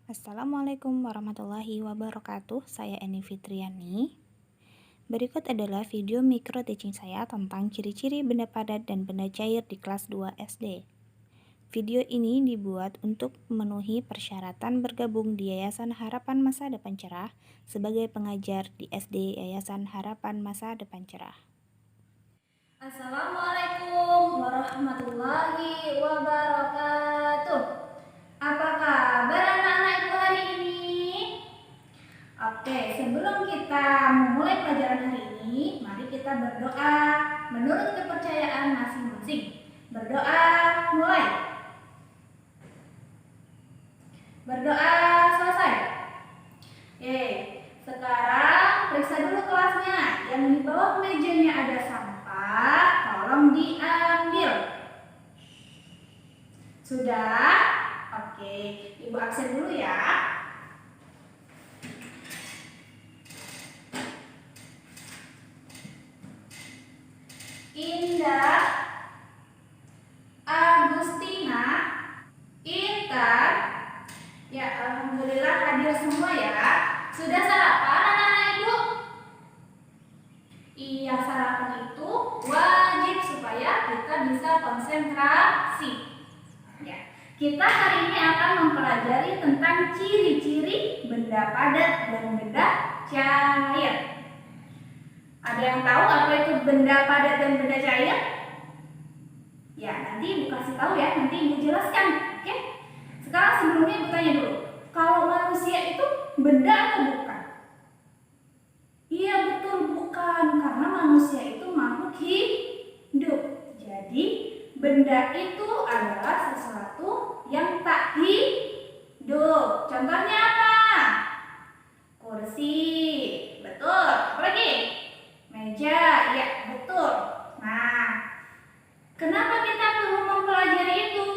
Assalamualaikum warahmatullahi wabarakatuh. Saya Eni Fitriani. Berikut adalah video micro teaching saya tentang ciri-ciri benda padat dan benda cair di kelas 2 SD. Video ini dibuat untuk memenuhi persyaratan bergabung di Yayasan Harapan Masa Depan Cerah sebagai pengajar di SD Yayasan Harapan Masa Depan Cerah. Assalamualaikum warahmatullahi wabarakatuh. Apa kabar anak-anak ibu hari ini? Oke, sebelum kita memulai pelajaran hari ini, mari kita berdoa menurut kepercayaan masing-masing. Berdoa mulai. Berdoa selesai. Oke, sekarang periksa dulu kelasnya. Yang di bawah mejanya ada sampah, tolong diambil. Sudah? Oke, Ibu absen dulu ya. Indah, Agustina, Intan. Ya, alhamdulillah hadir semua ya. Sudah sarapan anak-anak ibu? Iya, sarapan itu wajib supaya kita bisa konsentrasi. Ya, kita hari ini akan mempelajari tentang ciri-ciri benda padat dan benda cair. Ada yang tahu apa itu benda padat dan benda cair? Ya, nanti Ibu kasih tahu ya, nanti Ibu jelaskan. Oke? Sekarang sebelumnya Ibu tanya dulu, kalau manusia itu benda atau bukan? Iya, betul, bukan, karena manusia itu makhluk hidup. Jadi benda itu adalah sesuatu yang tak hidup. Contohnya apa? Kursi, betul. Apa lagi? Meja, ya betul. Nah, kenapa kita perlu mempelajari itu?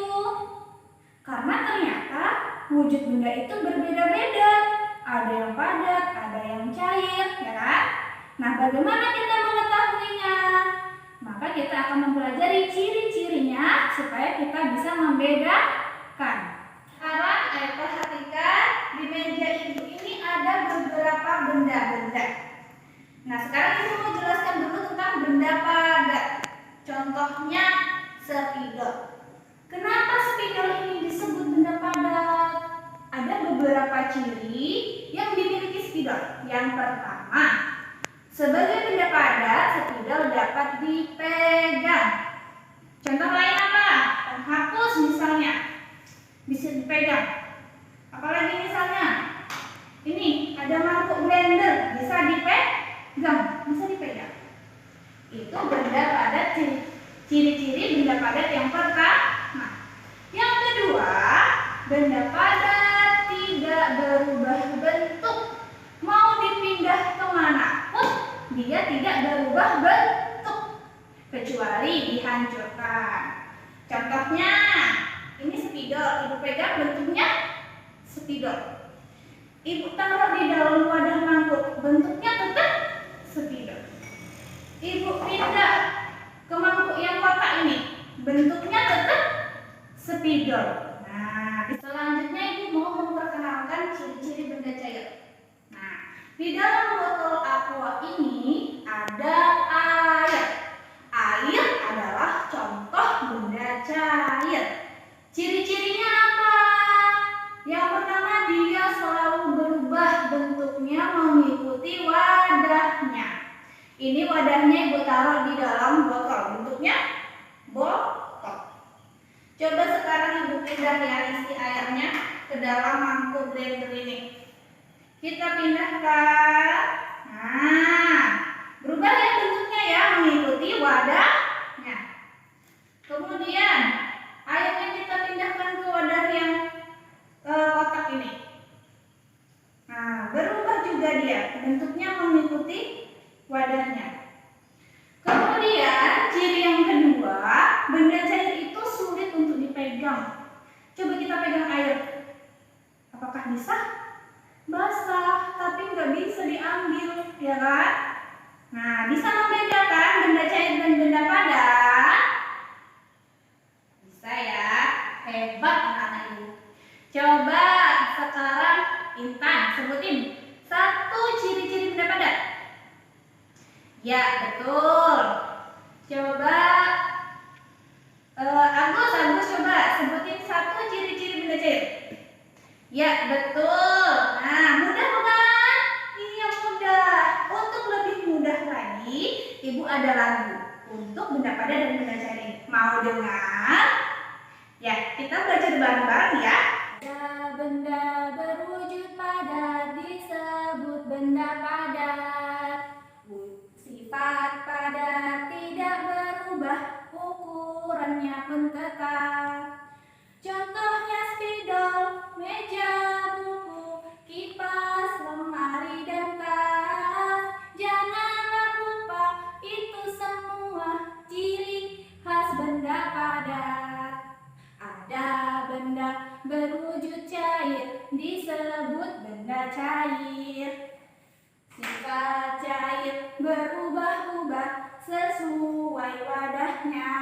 Karena ternyata wujud benda itu berbeda-beda. Ada yang padat, ada yang cair, ya kan? Nah, bagaimana kita mengetahuinya? Maka kita akan mempelajari ciri-cirinya supaya kita bisa membedakan. Sekarang perhatikan di meja Ibu ini ada beberapa benda-benda. Nah, sekarang Ibu mau jelaskan dulu tentang benda padat. Contohnya spidol. Kenapa spidol ini disebut benda padat? Ada beberapa ciri yang dimiliki spidol. Yang pertama, sebagai benda padat, spidol dapat dipegang. Contoh lain apa? Penghapus misalnya, bisa dipegang. Apalagi misalnya, ini ada mangkuk blender, bisa dipegang. Itu benda padat, ciri-ciri benda padat yang pertama. Yang kedua, benda padat tidak berubah bentuk. Mau dipindah kemanapun, dia tidak berubah bentuk kecuali dihancurkan. Contohnya, ini spidol. Ibu pegang bentuknya spidol. Ibu taruh di dalam wadah mangkuk, bentuknya tetap spidol. Ibu pindah ke mangkuk yang kotak ini, bentuknya tetap spidol. Nah, selanjutnya Ibu mau memperkenalkan ciri-ciri benda cair. Nah, di dalam botol aqua ini ada air. Air adalah contoh benda cair. Ciri-cirinya apa? Yang pertama, dia selalu berubah bentuknya mengikuti wadahnya. Ini wadahnya Ibu taruh di dalam botol, bentuknya botol. Coba sekarang Ibu pindah ya isi airnya ke dalam mangkuk blender ini. Kita pindahkan. Nah, berubah ya bentuknya ya mengikuti wadahnya. Kemudian airnya kita pindahkan ke wadah yang kotak ini. Nah, berubah juga dia, bentuknya mengikuti wadahnya. Kemudian ciri yang kedua, benda cair itu sulit untuk dipegang. Coba kita pegang air. Apakah bisa? Basah, tapi nggak bisa diambil, ya kan? Nah, bisa membedakan benda cair dan benda padat? Bisa ya, hebat anak-anak ibu. Coba sekarang Intan, sebutin satu ciri-ciri benda padat. Ya, betul. Coba Agus coba sebutin satu ciri-ciri benda cair. Ya, betul. Nah, mudah bukan? Iya, mudah. Untuk lebih mudah lagi, Ibu ada lagu untuk benda padat dan benda cair ini. Mau dengar? Ya, kita belajar bareng-bareng ya. Ada benda berwujud padat disebut benda padat. Sifat padat tidak berubah, ukurannya pun tetap. Contohnya spidol, meja, buku, kipas, lemari, dan tas. Janganlah lupa itu semua ciri khas benda padat. Ada benda berwujud cair disebut benda cair. Sifat cair berubah-ubah sesuai wadahnya.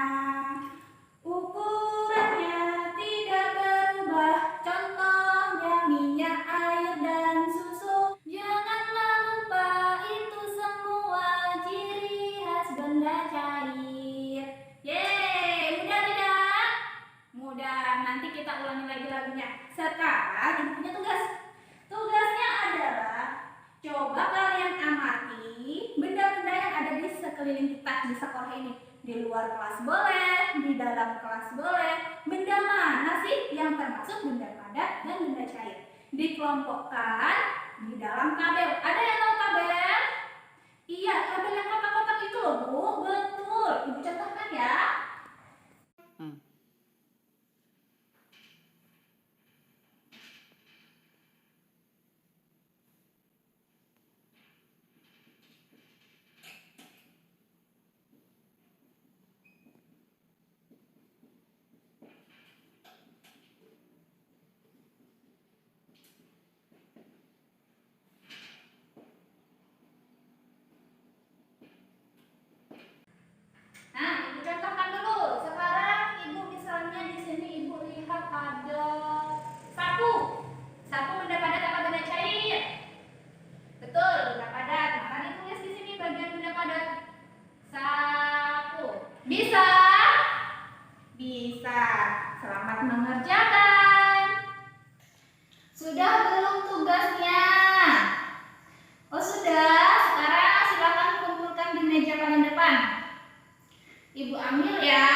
Ukurannya tidak berubah, contohnya minyak, air, dan susu. Janganlah lupa itu semua ciri khas benda cair. Yeay, mudah tidak? Mudah, nanti kita ulangi lagi lagunya. Sekarang Ibu punya tugas. Tugasnya adalah coba kalian amati benda-benda yang ada di sekeliling kita di sekolah ini. Di luar kelas boleh, di dalam kelas boleh. Benda mana sih yang termasuk benda padat dan benda cair? Dikelompokkan di dalam tabel. Ada yang tahu tabel? Iya, tabel yang kotak-kotak itu loh, Bu. Betul. Ibu contohkan ya. Nah, Ibu contohkan dulu. Sekarang Ibu misalnya di sini Ibu lihat ada sapu. Sapu benda padat apa benda cair? Betul, benda padat. Maka ditulis di sini bagian benda padat. Sapu. Bisa? Bisa. Selamat mengerjakan. Sudah belum tugasnya? Oh, sudah. Sekarang silakan kumpulkan di meja paling depan. Ibu ambil ya.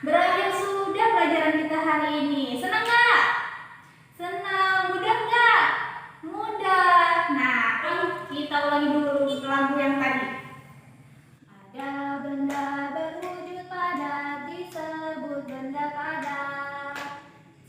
Berakhir sudah pelajaran kita hari ini. Senang nggak? Senang. Mudah nggak? Mudah. Nah, kita ulangi dulu lagu yang tadi. Ada benda berwujud padat disebut benda padat.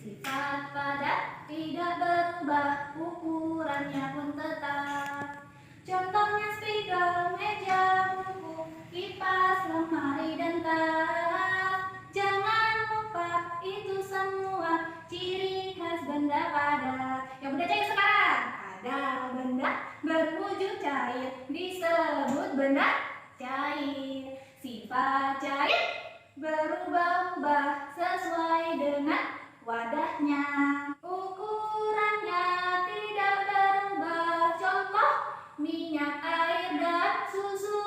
Sifat padat tidak berubah, ukurannya pun tetap. Contohnya spidol, meja, buku, kipas, lemari, dan tas. Jangan lupa itu semua ciri khas benda padat. Yang benda cair sekarang. Ada benda berwujud cair disebut benda cair. Sifat cair berubah-ubah sesuai dengan wadahnya. Ukurannya tidak berubah, contoh minyak, air, dan susu.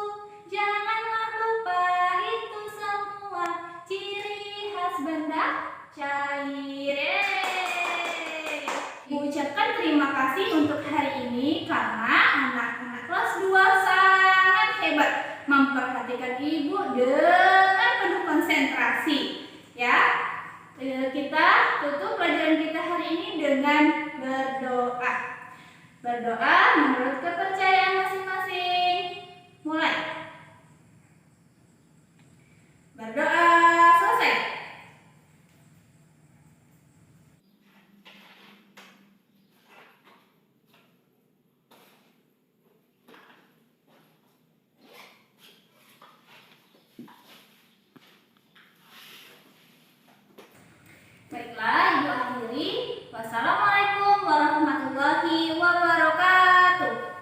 Janganlah lupa itu semua ciri khas benda cair. Ucapkan terima kasih untuk hari ini karena anak-anak kelas 2 sangat hebat memperhatikan Ibu dengan penuh konsentrasi. Ya, kita tutup pelajaran kita hari ini dengan berdoa. Berdoa menurut kepercayaan